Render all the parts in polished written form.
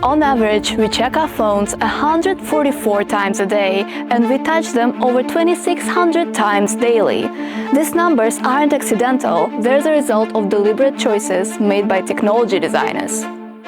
On average, we check our phones 144 times a day, and we touch them over 2,600 times daily. These numbers aren't accidental, they're the result of deliberate choices made by technology designers.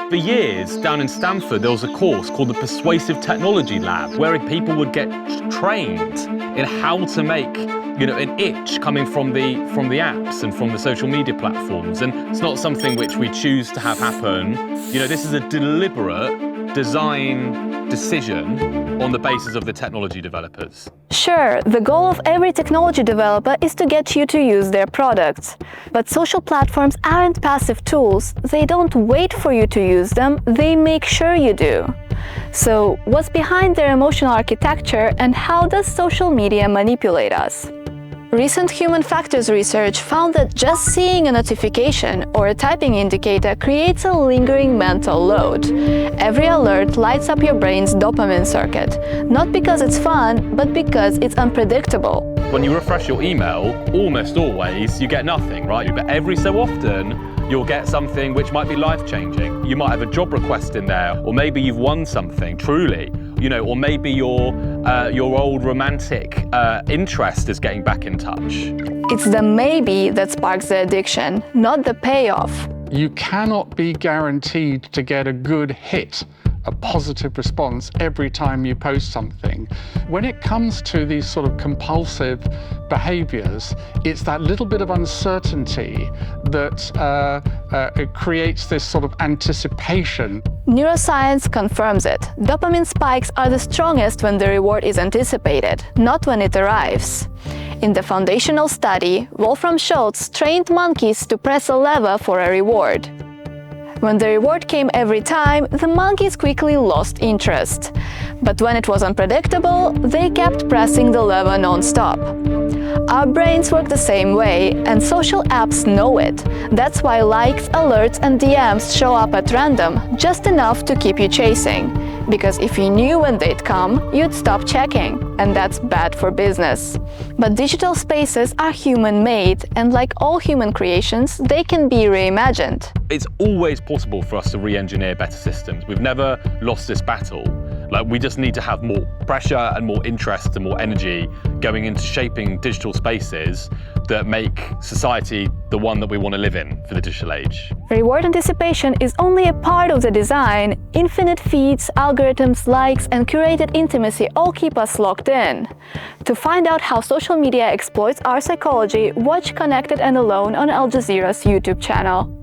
For years, down in Stanford, there was a course called the Persuasive Technology Lab, where people would get trained in how to make an itch coming from the apps and from the social media platforms. And it's not something which we choose to have happen. This is a deliberate design decision on the basis of the technology developers. Sure, the goal of every technology developer is to get you to use their products. But social platforms aren't passive tools. They don't wait for you to use them, they make sure you do. So, what's behind their emotional architecture, and how does social media manipulate us? Recent human factors research found that just seeing a notification or a typing indicator creates a lingering mental load. Every alert lights up your brain's dopamine circuit, not because it's fun, but because it's unpredictable. When you refresh your email, almost always you get nothing, right? But every so often, you'll get something which might be life-changing. You might have a job request in there, or maybe you've won something, truly. Or maybe your old romantic interest is getting back in touch. It's the maybe that sparks the addiction, not the payoff. You cannot be guaranteed to get a good hit, a positive response every time you post something. When it comes to these sort of compulsive behaviors, it's that little bit of uncertainty that it creates this sort of anticipation. Neuroscience confirms it. Dopamine spikes are the strongest when the reward is anticipated, not when it arrives. In the foundational study, Wolfram Schultz trained monkeys to press a lever for a reward. When the reward came every time, the monkeys quickly lost interest. But when it was unpredictable, they kept pressing the lever non-stop. Our brains work the same way, and social apps know it. That's why likes, alerts, and DMs show up at random, just enough to keep you chasing. Because if you knew when they'd come, you'd stop checking, and that's bad for business. But digital spaces are human-made, and like all human creations, they can be reimagined. It's always possible for us to re-engineer better systems. We've never lost this battle. We just need to have more pressure and more interest and more energy going into shaping digital spaces that make society the one that we want to live in for the digital age. Reward anticipation is only a part of the design. Infinite feeds, algorithms, likes, and curated intimacy all keep us locked in. To find out how social media exploits our psychology, watch Connected and Alone on Al Jazeera's YouTube channel.